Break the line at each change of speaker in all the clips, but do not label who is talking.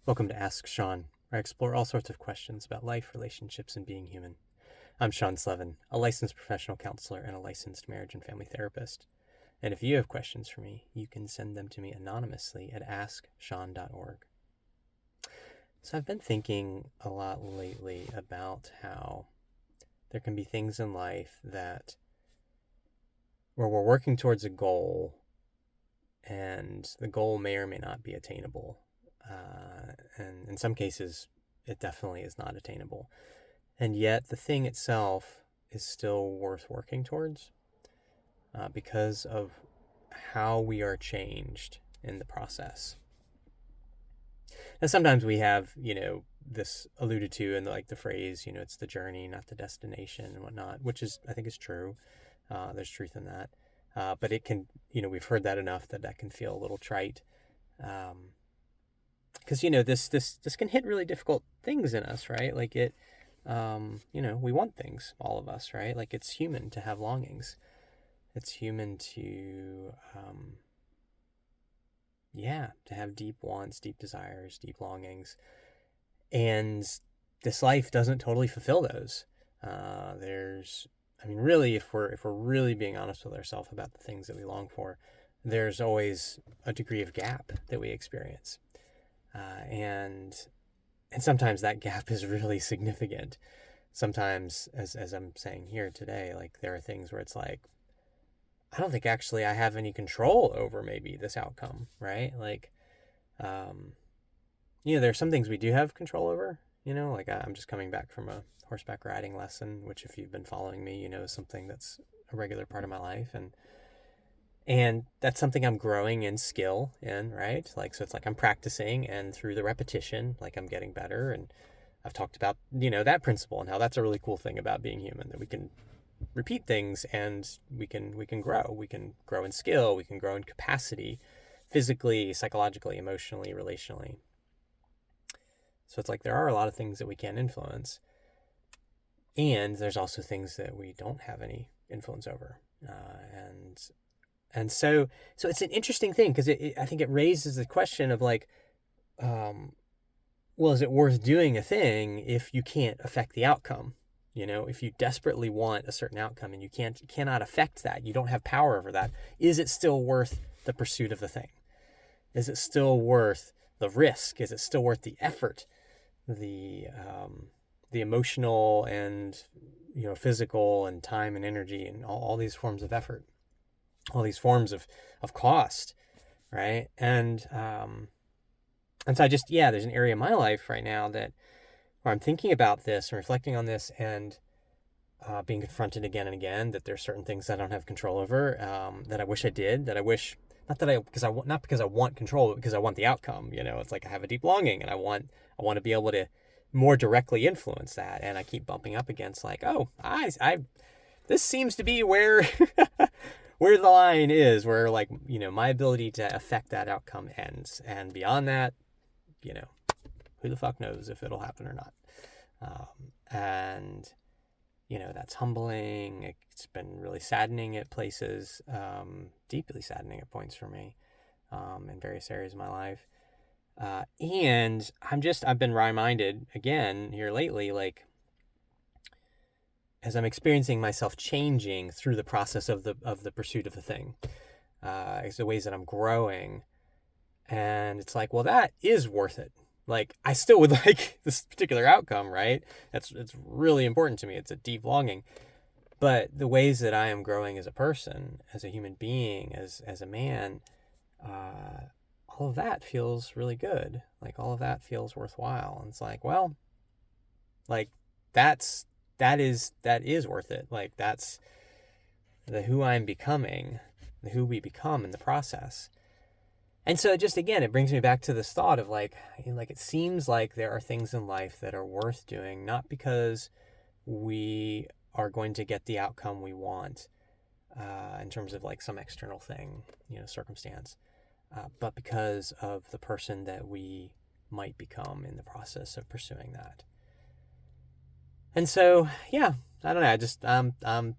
Welcome to Ask Sean, where I explore all sorts of questions about life, relationships, and being human. I'm Sean Slevin, a licensed professional counselor and a licensed marriage and family therapist. And if you have questions for me, you can send them to me anonymously at asksean.org. So I've been thinking a lot lately about how there can be things in life that where we're working towards a goal and the goal may or may not be attainable. And in some cases, it definitely is not attainable. And yet, the thing itself is still worth working towards because of how we are changed in the process. And sometimes we have, this alluded to in the phrase, it's the journey, not the destination and whatnot, which is, I think is true. There's truth in that. But it can, we've heard that enough that can feel a little trite. Because this can hit really difficult things in us, right? Like we want things, all of us, right? Like it's human to have longings. It's human to to have deep wants, deep desires, deep longings. And this life doesn't totally fulfill those. Really, if we're really being honest with ourselves about the things that we long for, there's always a degree of gap that we experience. And sometimes that gap is really significant. Sometimes, as I'm saying here today, like there are things where it's like, I don't think actually I have any control over maybe this outcome, right? Like, there are some things we do have control over, like I'm just coming back from a horseback riding lesson, which if you've been following me, is something that's a regular part of my life. And that's something I'm growing in skill in, right? Like, so it's like I'm practicing, and through the repetition, like I'm getting better. And I've talked about, that principle and how that's a really cool thing about being human, that we can repeat things and we can grow. We can grow in skill, we can grow in capacity, physically, psychologically, emotionally, relationally. So it's like there are a lot of things that we can influence. And there's also things that we don't have any influence over. And so it's an interesting thing because I think it raises the question of like, well, is it worth doing a thing if you can't affect the outcome? If you desperately want a certain outcome and you cannot affect that, you don't have power over that, is it still worth the pursuit of the thing? Is it still worth the risk? Is it still worth the effort, the emotional and physical and time and energy and all these forms of effort, all these forms of cost, right? And so there's an area in my life right now where I'm thinking about this and reflecting on this and being confronted again and again that there's certain things that I don't have control over, that I wish I did, not because I want control, but because I want the outcome. It's like I have a deep longing and I want to be able to more directly influence that. And I keep bumping up against like, oh, this seems to be where where the line is, where like, my ability to affect that outcome ends. And beyond that, who the fuck knows if it'll happen or not. And that's humbling. It's been really saddening at places, deeply saddening at points for me, in various areas of my life. And I've been reminded again here lately, like, as I'm experiencing myself changing through the process of the pursuit of the thing, it's the ways that I'm growing. And it's like, well, that is worth it. Like, I still would like this particular outcome, right? It's really important to me. It's a deep longing. But the ways that I am growing as a person, as a human being, as a man, all of that feels really good. Like, all of that feels worthwhile. And it's like, well, like that is worth it. Like, that's the who I'm becoming, the who we become in the process. And so just again, it brings me back to this thought of like it seems like there are things in life that are worth doing, not because we are going to get the outcome we want, in terms of like some external thing, circumstance, but because of the person that we might become in the process of pursuing that. And so, yeah, I don't know. I'm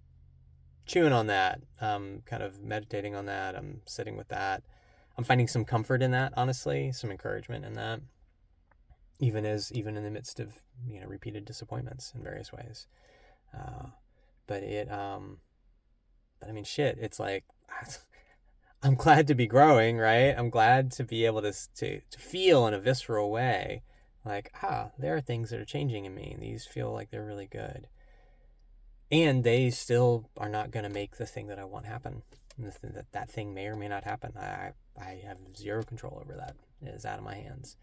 chewing on that. I'm kind of meditating on that. I'm sitting with that. I'm finding some comfort in that, honestly, some encouragement in that. even in the midst of, you know, repeated disappointments in various ways. But I mean, shit, it's like, I'm glad to be growing, right? I'm glad to be able to feel in a visceral way, like, there are things that are changing in me, and these feel like they're really good. And they still are not going to make the thing that I want happen. That thing may or may not happen. I have zero control over that. It is out of my hands.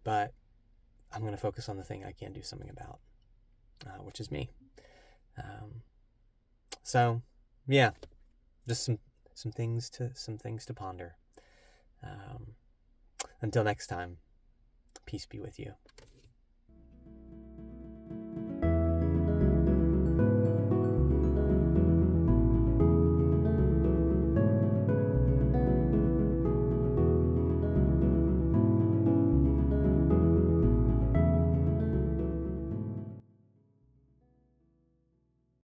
But I'm going to focus on the thing I can do something about, which is me. So, yeah, just some things to ponder. Until next time, peace be with you.